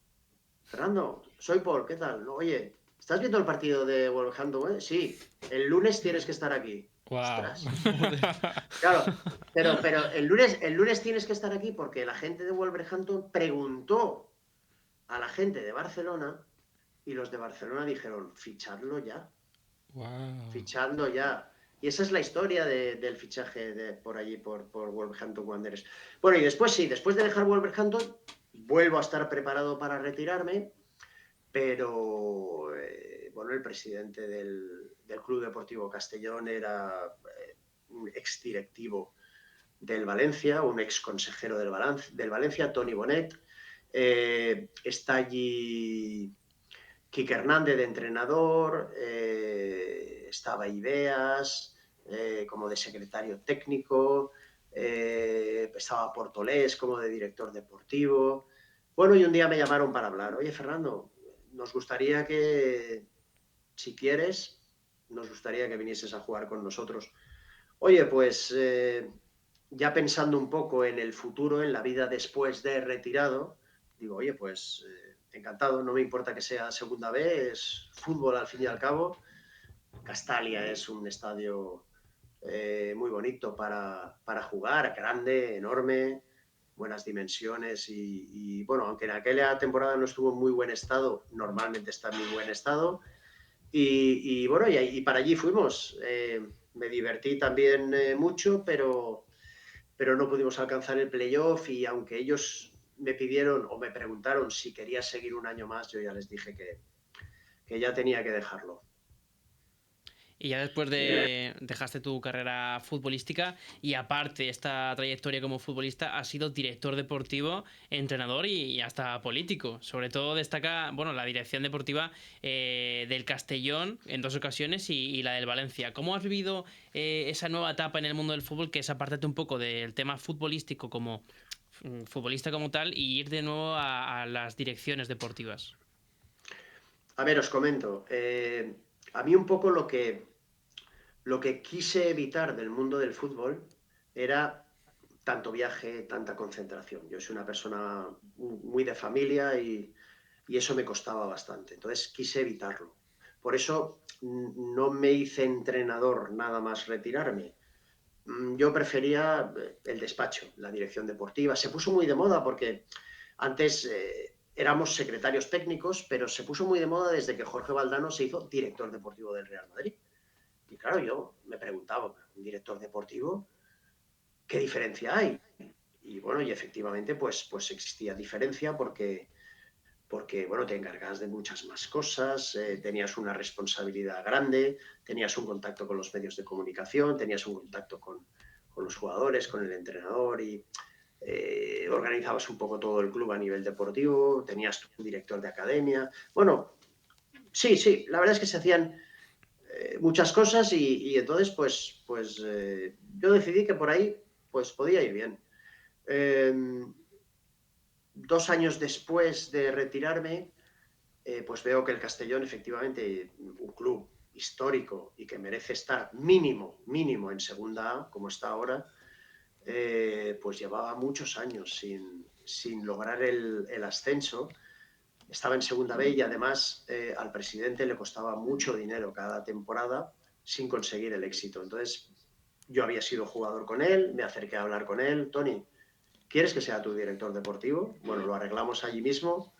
Fernando, soy Paul, ¿qué tal? No, oye, ¿estás viendo el partido de Wolverhampton? Sí, el lunes tienes que estar aquí. Wow. Ostras. Claro, pero el lunes tienes que estar aquí porque la gente de Wolverhampton preguntó a la gente de Barcelona y los de Barcelona dijeron, fichadlo ya, Wow. fichando ya. Y esa es la historia del fichaje por allí, por Wolverhampton Wanderers. Bueno, y después sí, después de dejar Wolverhampton, vuelvo a estar preparado para retirarme, pero bueno, el presidente del Club Deportivo Castellón era un exdirectivo del Valencia, un ex consejero del Valencia, Toni Bonet. Está allí Quique Hernández de entrenador, estaba Ideas como de secretario técnico, estaba Portolés como de director deportivo. Bueno, y un día me llamaron para hablar. Oye, Fernando, nos gustaría que, si quieres, nos gustaría que vinieses a jugar con nosotros. Oye, pues ya pensando un poco en el futuro, en la vida después de retirado, digo, oye, pues encantado, no me importa que sea segunda B, es fútbol al fin y al cabo. Castalia es un estadio muy bonito para jugar, grande, enorme, buenas dimensiones bueno, aunque en aquella temporada no estuvo en muy buen estado, normalmente está en muy buen estado. Bueno, y para allí fuimos. Me divertí también mucho, pero no pudimos alcanzar el playoff, y aunque ellos me pidieron o me preguntaron si quería seguir un año más, yo ya les dije que ya tenía que dejarlo. Y ya después dejaste tu carrera futbolística y aparte esta trayectoria como futbolista has sido director deportivo, entrenador y hasta político. Sobre todo destaca, bueno, la dirección deportiva del Castellón en 2 ocasiones y la del Valencia. ¿Cómo has vivido esa nueva etapa en el mundo del fútbol, que es apártate un poco del tema futbolístico como futbolista como tal y ir de nuevo a las direcciones deportivas? A ver, os comento. A mí un poco lo que quise evitar del mundo del fútbol era tanto viaje, tanta concentración. Yo soy una persona muy de familia y eso me costaba bastante. Entonces quise evitarlo. Por eso no me hice entrenador nada más retirarme. Yo prefería el despacho, la dirección deportiva. Se puso muy de moda porque antes éramos secretarios técnicos, pero se puso muy de moda desde que Jorge Valdano se hizo director deportivo del Real Madrid. Y claro, yo me preguntaba, ¿un director deportivo? ¿Qué diferencia hay? Y bueno, y efectivamente pues existía diferencia porque bueno, te encargas de muchas más cosas, tenías una responsabilidad grande, tenías un contacto con los medios de comunicación, tenías un contacto con los jugadores, con el entrenador y organizabas un poco todo el club a nivel deportivo, tenías tu director de academia. Bueno, sí, la verdad es que se hacían muchas cosas y entonces pues yo decidí que por ahí pues podía ir bien. Eh, 2 años después de retirarme, pues veo que el Castellón, efectivamente, un club histórico y que merece estar mínimo en segunda A, como está ahora, pues llevaba muchos años sin lograr el ascenso. Estaba en segunda B y además al presidente le costaba mucho dinero cada temporada sin conseguir el éxito. Entonces, yo había sido jugador con él, me acerqué a hablar con él. Tony, ¿quieres que sea tu director deportivo? Bueno, lo arreglamos allí mismo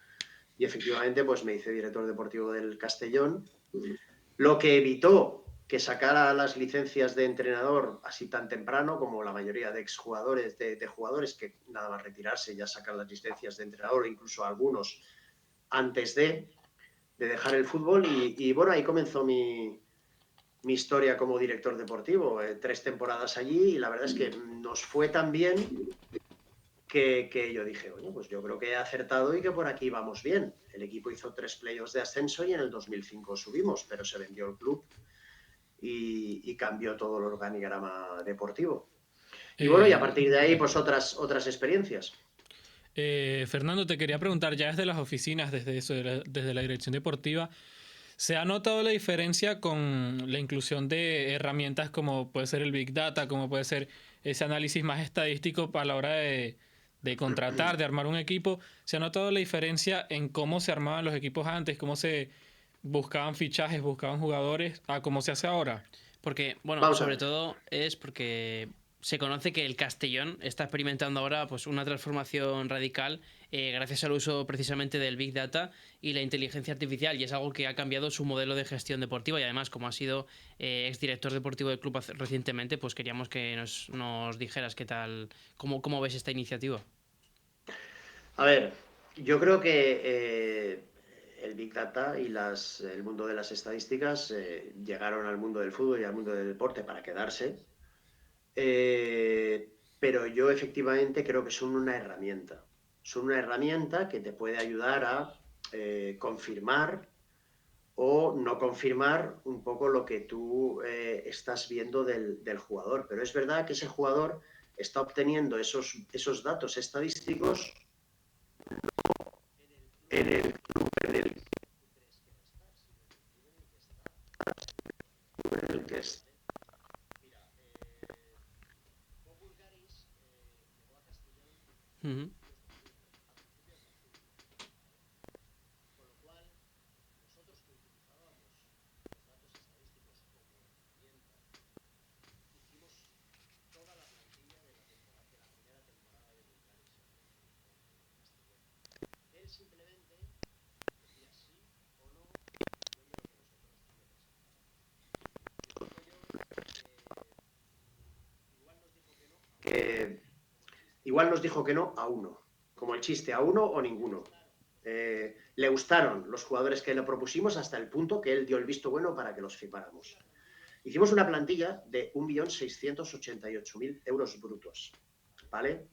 y efectivamente pues me hice director deportivo del Castellón, lo que evitó que sacara las licencias de entrenador así tan temprano como la mayoría de exjugadores, de jugadores que nada más retirarse ya sacan las licencias de entrenador, incluso algunos antes de dejar el fútbol y bueno, ahí comenzó mi historia como director deportivo, 3 temporadas allí y la verdad es que nos fue tan bien que yo dije, oye, pues yo creo que he acertado y que por aquí vamos bien. El equipo hizo 3 playoffs de ascenso y en el 2005 subimos, pero se vendió el club y cambió todo el organigrama deportivo. Y bueno, y a partir de ahí, pues otras experiencias. Fernando, te quería preguntar, ya desde las oficinas, desde la dirección deportiva, ¿se ha notado la diferencia con la inclusión de herramientas como puede ser el Big Data, como puede ser ese análisis más estadístico a la hora de contratar, de armar un equipo? ¿Se ha notado la diferencia en cómo se armaban los equipos antes, cómo se buscaban fichajes, buscaban jugadores, a cómo se hace ahora? Porque, bueno, Vamos a sobre ver. todo es porque se conoce que el Castellón está experimentando ahora pues una transformación radical gracias al uso precisamente del Big Data y la inteligencia artificial y es algo que ha cambiado su modelo de gestión deportiva y además como ha sido exdirector deportivo del club recientemente pues queríamos que nos dijeras qué tal, cómo ves esta iniciativa. A ver, yo creo que el Big Data y el mundo de las estadísticas llegaron al mundo del fútbol y al mundo del deporte para quedarse. Pero yo efectivamente creo que son una herramienta. Son una herramienta que te puede ayudar a confirmar o no confirmar un poco lo que tú estás viendo del jugador. Pero es verdad que ese jugador está obteniendo esos datos estadísticos en el club en el que está. Uh -huh. Que igual nos dijo que no a uno, como el chiste, a uno o ninguno. Le gustaron los jugadores que le propusimos hasta el punto que él dio el visto bueno para que los firmáramos. Hicimos una plantilla de 1.688.000 euros brutos, ¿vale?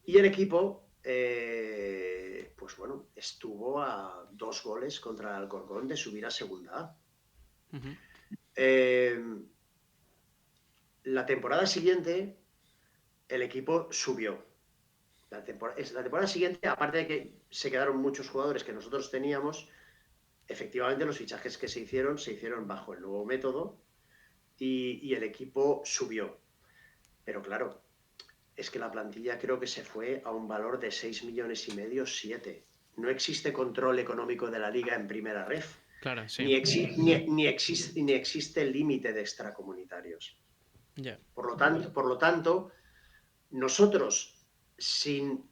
Y el equipo, pues bueno, estuvo a 2 goles contra el Alcorcón de subir a Segunda A. La temporada siguiente, el equipo subió. La temporada siguiente, aparte de que se quedaron muchos jugadores que nosotros teníamos, efectivamente los fichajes que se hicieron bajo el nuevo método y el equipo subió. Pero claro, es que la plantilla creo que se fue a un valor de 6,5 millones, 7. No existe control económico de la liga en primera ref. Claro, sí. Ni existe el límite de extracomunitarios. Yeah. Por lo tanto, nosotros, sin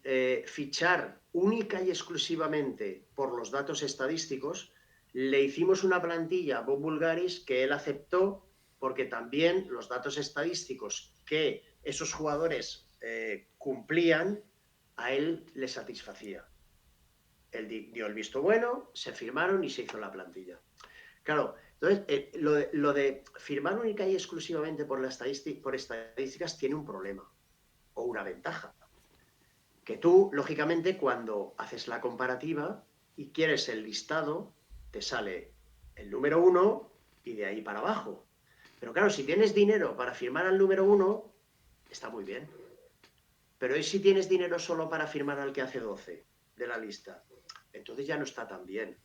fichar única y exclusivamente por los datos estadísticos, le hicimos una plantilla a Bob Bulgaris que él aceptó porque también los datos estadísticos que esos jugadores cumplían, a él le satisfacía. Él dio el visto bueno, se firmaron y se hizo la plantilla. Claro, entonces lo de firmar única y exclusivamente por estadísticas tiene un problema o una ventaja. Que tú, lógicamente, cuando haces la comparativa y quieres el listado, te sale el número 1 y de ahí para abajo. Pero claro, si tienes dinero para firmar al número 1, está muy bien. Pero ¿y si tienes dinero solo para firmar al que hace 12 de la lista? Entonces ya no está tan bien.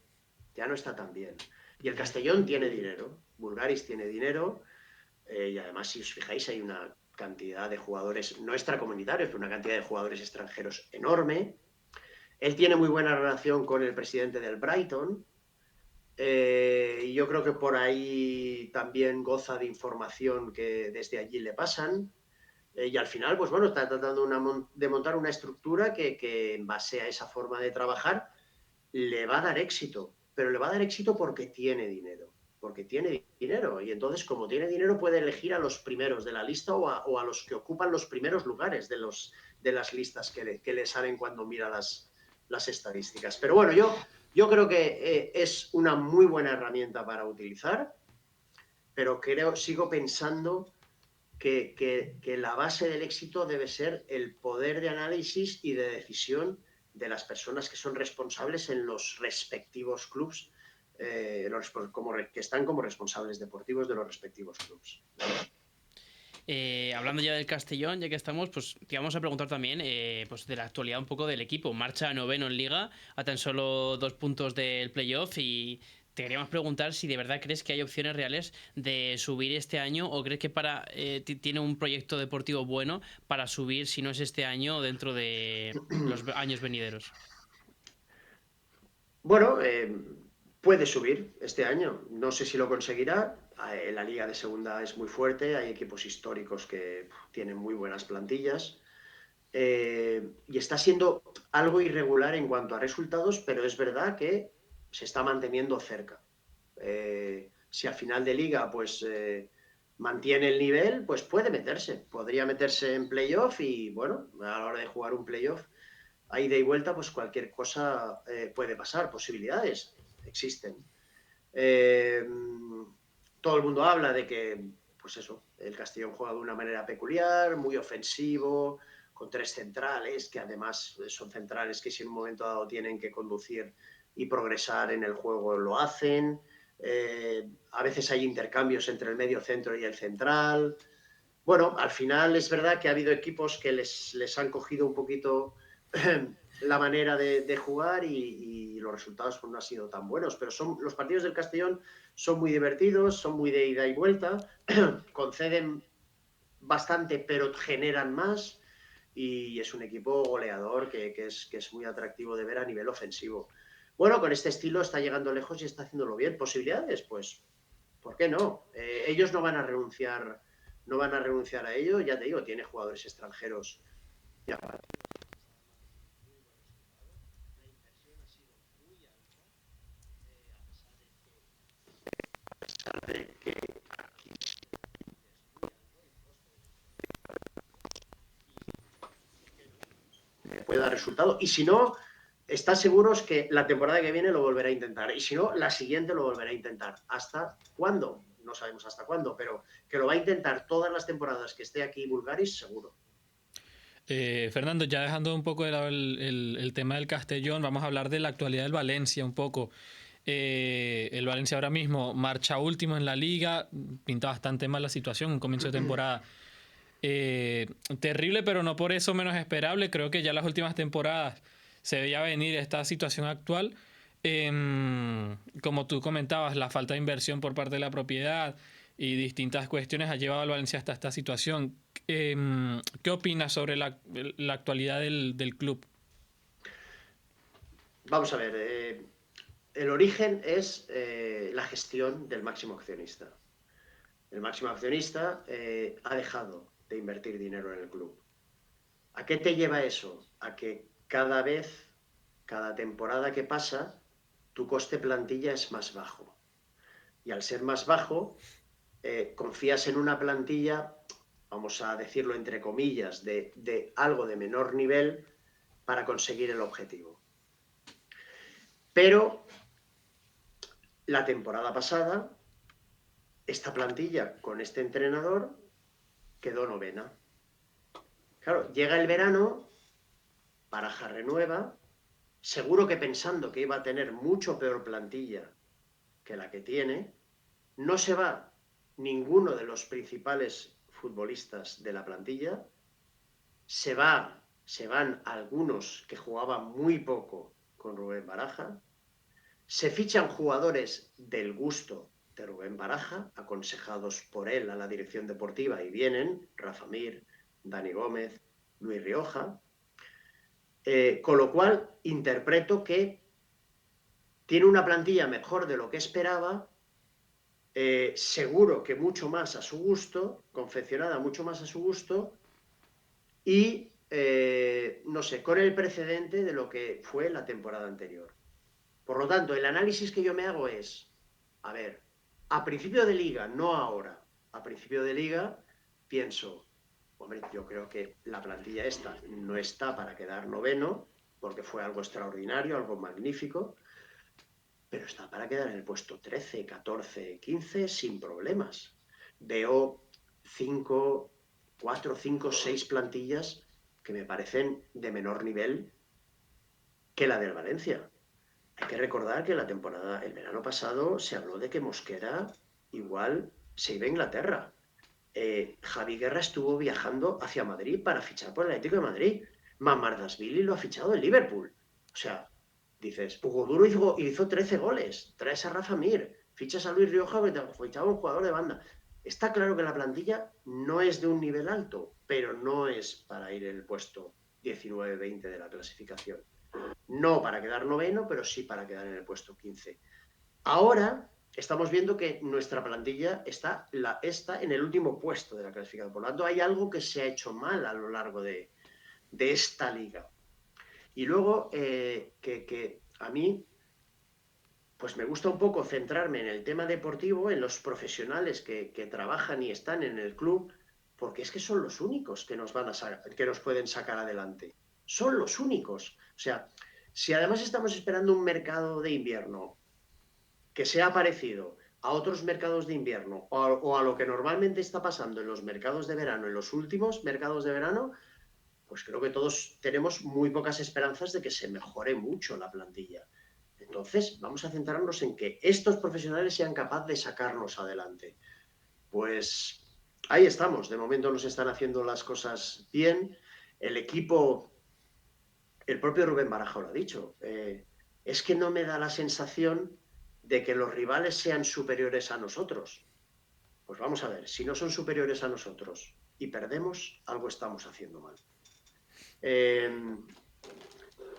Ya no está tan bien. Y el Castellón tiene dinero, Bulgaris tiene dinero, y además, si os fijáis, hay una cantidad de jugadores no extracomunitarios, pero una cantidad de jugadores extranjeros enorme. Él tiene muy buena relación con el presidente del Brighton, y yo creo que por ahí también goza de información que desde allí le pasan. Y al final, pues bueno, está tratando de montar una estructura que en base a esa forma de trabajar le va a dar éxito, pero le va a dar éxito porque tiene dinero. Porque tiene dinero, y entonces como tiene dinero puede elegir a los primeros de la lista o a los que ocupan los primeros lugares de las listas que le salen cuando mira las estadísticas. Pero bueno, yo creo que es una muy buena herramienta para utilizar, pero sigo pensando que la base del éxito debe ser el poder de análisis y de decisión de las personas que son responsables en los respectivos clubs, que están como responsables deportivos de los respectivos clubs. Hablando ya del Castellón, ya que estamos, pues te vamos a preguntar también pues de la actualidad un poco del equipo. Marcha noveno en Liga, a tan solo 2 puntos del playoff, y te queríamos preguntar si de verdad crees que hay opciones reales de subir este año, o crees que tiene un proyecto deportivo bueno para subir, si no es este año, dentro de los años venideros. Bueno, puede subir este año. No sé si lo conseguirá. La liga de segunda es muy fuerte. Hay equipos históricos que tienen muy buenas plantillas. Y está siendo algo irregular en cuanto a resultados, pero es verdad que se está manteniendo cerca. Si al final de liga pues mantiene el nivel, pues podría meterse en playoff, y bueno, a la hora de jugar un playoff a ida y vuelta, pues cualquier cosa puede pasar, posibilidades existen. Todo el mundo habla de que, pues eso, el Castellón juega de una manera peculiar, muy ofensivo, con 3 centrales, que además son centrales que si en un momento dado tienen que conducir y progresar en el juego lo hacen. A veces hay intercambios entre el medio centro y el central. Bueno, al final es verdad que ha habido equipos que les han cogido un poquito la manera de jugar, y los resultados pues no han sido tan buenos, pero los partidos del Castellón son muy divertidos, son muy de ida y vuelta, conceden bastante pero generan más, y es un equipo goleador que es muy atractivo de ver a nivel ofensivo. Bueno, con este estilo está llegando lejos y está haciéndolo bien. ¿Posibilidades? Pues, ¿por qué no? Ellos no van a renunciar a ello. Ya te digo, tiene jugadores extranjeros ya. Puede dar resultado, y si no, está seguros que la temporada que viene lo volverá a intentar, y si no, la siguiente lo volverá a intentar. ¿Hasta cuándo? no sabemos hasta cuándo, pero que lo va a intentar todas las temporadas que esté aquí Bulgaris, seguro. Fernando, ya dejando un poco de lado el tema del Castellón, vamos a hablar de la actualidad del Valencia un poco. El Valencia ahora mismo marcha último en la liga, pinta bastante mal la situación, un comienzo de temporada terrible, pero no por eso menos esperable. Creo que ya las últimas temporadas se veía venir esta situación actual. Como tú comentabas, la falta de inversión por parte de la propiedad y distintas cuestiones ha llevado al Valencia hasta esta situación. ¿Qué opinas sobre la actualidad del club? Vamos a ver, el origen es la gestión del máximo accionista. El máximo accionista ha dejado de invertir dinero en el club. ¿A qué te lleva eso? A que cada vez, cada temporada que pasa, tu coste plantilla es más bajo. Y al ser más bajo, confías en una plantilla, vamos a decirlo entre comillas, de algo de menor nivel para conseguir el objetivo. Pero la temporada pasada, esta plantilla con este entrenador quedó novena. Claro, llega el verano, Baraja renueva, seguro que pensando que iba a tener mucho peor plantilla que la que tiene, no se va ninguno de los principales futbolistas de la plantilla, se van algunos que jugaban muy poco con Rubén Baraja, se fichan jugadores del gusto de Rubén Baraja, aconsejados por él a la dirección deportiva, y vienen Rafa Mir, Dani Gómez, Luis Rioja, con lo cual interpreto que tiene una plantilla mejor de lo que esperaba, seguro que mucho más a su gusto, confeccionada mucho más a su gusto, y no sé, con el precedente de lo que fue la temporada anterior. Por lo tanto, el análisis que yo me hago es, a ver, a principio de liga, no ahora, a principio de liga pienso, hombre, yo creo que la plantilla esta no está para quedar noveno, porque fue algo extraordinario, algo magnífico, pero está para quedar en el puesto 13, 14, 15 sin problemas. Veo 4, 5, 6 plantillas que me parecen de menor nivel que la del Valencia. Hay que recordar que el verano pasado, se habló de que Mosquera igual se iba a Inglaterra. Javi Guerra estuvo viajando hacia Madrid para fichar por el Atlético de Madrid. Mamardashvili lo ha fichado el Liverpool. O sea, dices, Hugo Duro hizo 13 goles, traes a Rafa Mir, fichas a Luis Rioja, que te fichaba un jugador de banda. Está claro que la plantilla no es de un nivel alto, pero no es para ir en el puesto 19-20 de la clasificación. No para quedar noveno, pero sí para quedar en el puesto 15. Ahora estamos viendo que nuestra plantilla está en el último puesto de la clasificación. Por lo tanto, hay algo que se ha hecho mal a lo largo de esta liga. Y luego, que a mí, pues me gusta un poco centrarme en el tema deportivo, en los profesionales que trabajan y están en el club, porque es que son los únicos que nos pueden sacar adelante. Son los únicos. O sea, si además estamos esperando un mercado de invierno que sea parecido a otros mercados de invierno o a lo que normalmente está pasando en los mercados de verano, en los últimos mercados de verano, pues creo que todos tenemos muy pocas esperanzas de que se mejore mucho la plantilla. Entonces, vamos a centrarnos en que estos profesionales sean capaces de sacarnos adelante. Pues ahí estamos. De momento nos están haciendo las cosas bien. El equipo, el propio Rubén Baraja lo ha dicho, es que no me da la sensación de que los rivales sean superiores a nosotros. Pues vamos a ver, si no son superiores a nosotros y perdemos, algo estamos haciendo mal.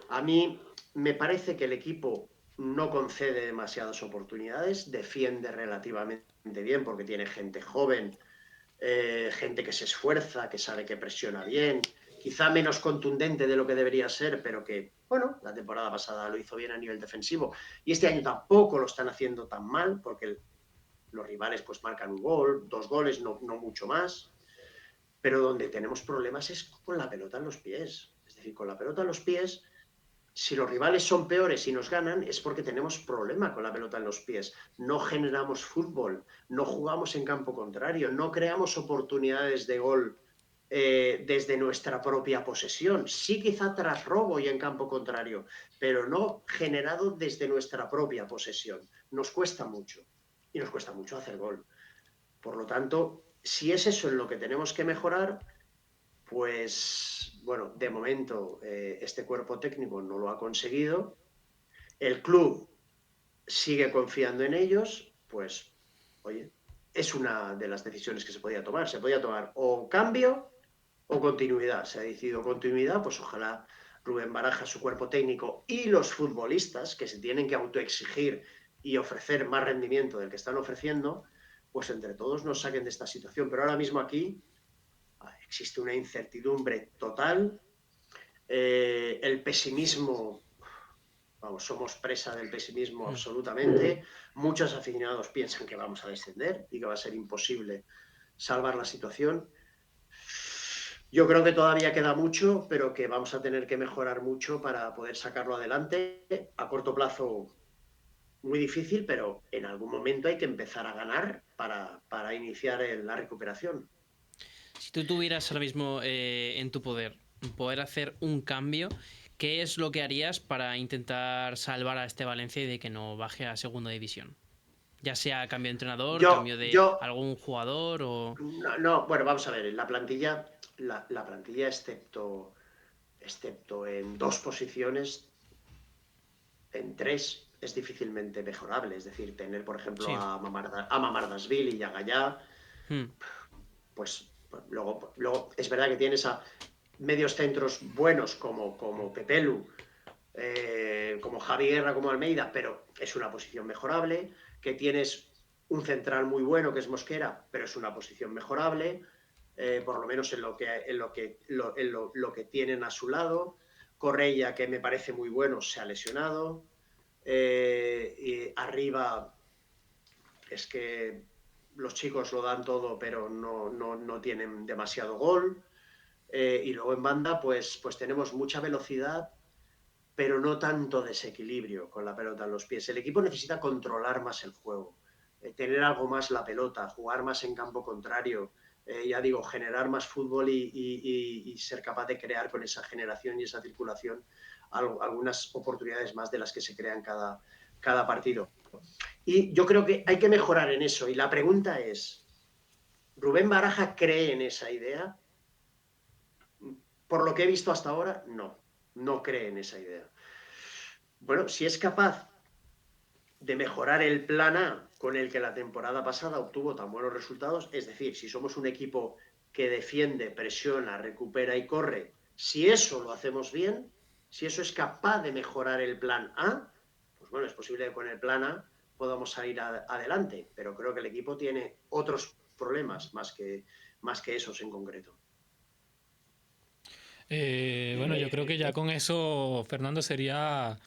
A mí me parece que el equipo no concede demasiadas oportunidades, defiende relativamente bien porque tiene gente joven, gente que se esfuerza, que sabe que presiona bien, quizá menos contundente de lo que debería ser, pero que, bueno, la temporada pasada lo hizo bien a nivel defensivo y este año tampoco lo están haciendo tan mal porque los rivales pues marcan un gol, 2 goles, no mucho más, pero donde tenemos problemas es con la pelota en los pies. Es decir, con la pelota en los pies Si los rivales son peores y nos ganan, es porque tenemos problema con la pelota en los pies. No generamos fútbol, no jugamos en campo contrario, no creamos oportunidades de gol desde nuestra propia posesión. Sí, quizá tras robo y en campo contrario, pero no generado desde nuestra propia posesión. Nos cuesta mucho y nos cuesta mucho hacer gol. Por lo tanto, si es eso en lo que tenemos que mejorar, pues bueno, de momento este cuerpo técnico no lo ha conseguido. El club sigue confiando en ellos, pues oye, es una de las decisiones que se podía tomar. Se podía tomar o cambio o continuidad. Se ha decidido continuidad, pues ojalá Rubén Baraja, su cuerpo técnico y los futbolistas que se tienen que autoexigir y ofrecer más rendimiento del que están ofreciendo, pues entre todos nos saquen de esta situación. Pero ahora mismo aquí existe una incertidumbre total, el pesimismo, vamos, somos presa del pesimismo absolutamente, muchos aficionados piensan que vamos a descender y que va a ser imposible salvar la situación. Yo creo que todavía queda mucho, pero que vamos a tener que mejorar mucho para poder sacarlo adelante. A corto plazo, muy difícil, pero en algún momento hay que empezar a ganar para iniciar la recuperación. Si tú tuvieras ahora mismo en tu poder hacer un cambio, ¿qué es lo que harías para intentar salvar a este Valencia y de que no baje a segunda división? Ya sea cambio de entrenador, cambio de Yo algún jugador o... no, bueno, vamos a ver, la plantilla excepto en dos posiciones, en tres es difícilmente mejorable. Es decir, tener, por ejemplo, Sí. a Mamardashvili y a Gallá, Hmm. pues luego es verdad que tienes a medios centros buenos como Pepelu, como Javi Guerra, como Almeida, pero es una posición mejorable, que tienes un central muy bueno que es Mosquera, pero es una posición mejorable, por lo menos en lo que tienen a su lado. Correia, que me parece muy bueno, se ha lesionado. Y arriba es que los chicos lo dan todo, pero no tienen demasiado gol. Y luego en banda, pues tenemos mucha velocidad, pero no tanto desequilibrio con la pelota en los pies. El equipo necesita controlar más el juego, tener algo más la pelota, jugar más en campo contrario, ya digo, generar más fútbol y ser capaz de crear con esa generación y esa circulación algunas oportunidades más de las que se crean cada partido. Y yo creo que hay que mejorar en eso. Y la pregunta es, ¿Rubén Baraja cree en esa idea? Por lo que he visto hasta ahora, no cree en esa idea. Bueno, si es capaz de mejorar el plan A con el que la temporada pasada obtuvo tan buenos resultados, es decir, si somos un equipo que defiende, presiona, recupera y corre, si eso lo hacemos bien, si eso es capaz de mejorar el plan A, pues bueno, es posible que con el plan A podamos salir adelante, pero creo que el equipo tiene otros problemas más que esos en concreto. Bueno, yo creo que ya con eso, Fernando, sería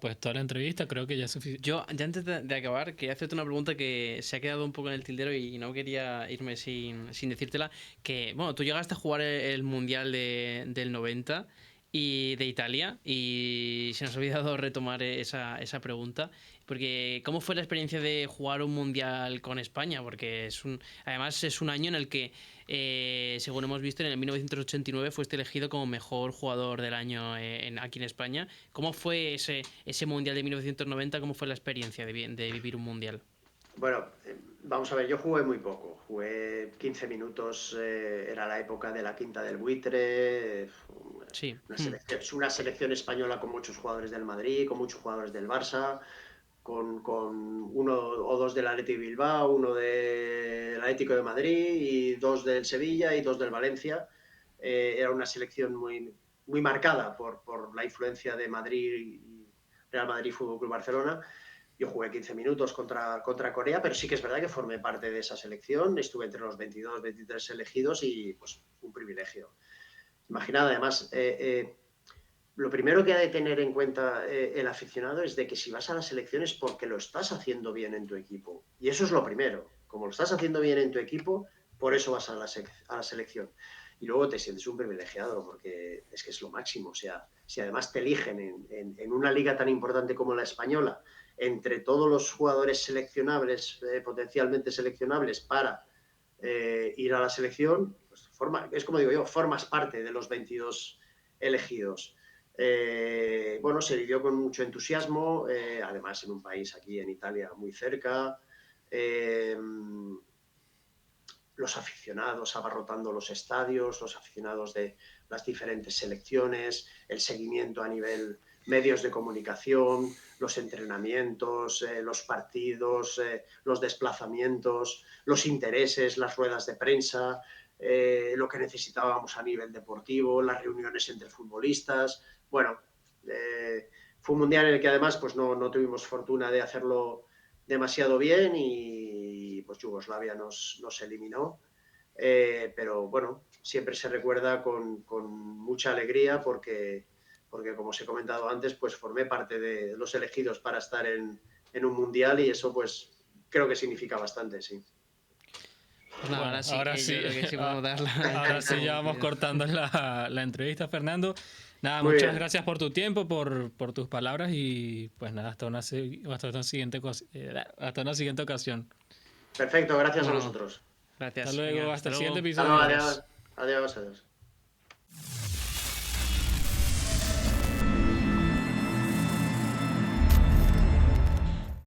pues toda la entrevista. Creo que ya es suficiente. Yo, ya antes de acabar, quería hacerte una pregunta que se ha quedado un poco en el tildero y no quería irme sin decírtela. Que, bueno, tú llegaste a jugar el Mundial del 90 y de Italia y se nos ha olvidado retomar esa pregunta. Porque, ¿cómo fue la experiencia de jugar un Mundial con España? Porque además es un año en el que, según hemos visto, en el 1989 fuiste elegido como mejor jugador del año aquí en España. ¿Cómo fue ese Mundial de 1990? ¿Cómo fue la experiencia de vivir un Mundial? Bueno, vamos a ver, yo jugué muy poco, jugué 15 minutos, era la época de la Quinta del Buitre, Sí. es una selección española con muchos jugadores del Madrid, con muchos jugadores del Barça, con uno o dos del Athletic Bilbao, uno del Atlético de Madrid y dos del Sevilla y dos del Valencia. Era una selección muy marcada por la influencia de Madrid y Real Madrid Fútbol Club Barcelona. Yo jugué 15 minutos contra Corea, pero sí que es verdad que formé parte de esa selección, estuve entre los 22, 23 elegidos y pues un privilegio. Imaginad, además, lo primero que ha de tener en cuenta el aficionado es de que si vas a las selecciones porque lo estás haciendo bien en tu equipo. Y eso es lo primero. Como lo estás haciendo bien en tu equipo, por eso vas a la selección. y luego te sientes un privilegiado porque es que es lo máximo. O sea, si además te eligen en una liga tan importante como la española, entre todos los jugadores seleccionables, potencialmente seleccionables para ir a la selección, pues es como digo yo, formas parte de los 22 elegidos. Bueno, se vivió con mucho entusiasmo, además en un país aquí en Italia muy cerca. Los aficionados abarrotando los estadios, los aficionados de las diferentes selecciones, el seguimiento a nivel medios de comunicación, los entrenamientos, los partidos, los desplazamientos, los intereses, las ruedas de prensa, lo que necesitábamos a nivel deportivo, las reuniones entre futbolistas. Bueno, fue un mundial en el que además pues no tuvimos fortuna de hacerlo demasiado bien y pues Yugoslavia nos eliminó. Pero bueno, siempre se recuerda con mucha alegría porque como os he comentado antes, pues formé parte de los elegidos para estar en un mundial y eso pues creo que significa bastante, sí. Pues nada, Bueno, ahora sí, yo creo que sí podemos dar ahora sí ya vamos cortando la entrevista, Fernando. Nada, Muy muchas bien. gracias por tu tiempo, por tus palabras y pues nada, hasta una siguiente ocasión. Perfecto, gracias a Bueno, vosotros. gracias. Hasta luego, Venga, hasta hasta el siguiente luego. Hasta episodio. luego, Adiós. adiós. Adiós, adiós.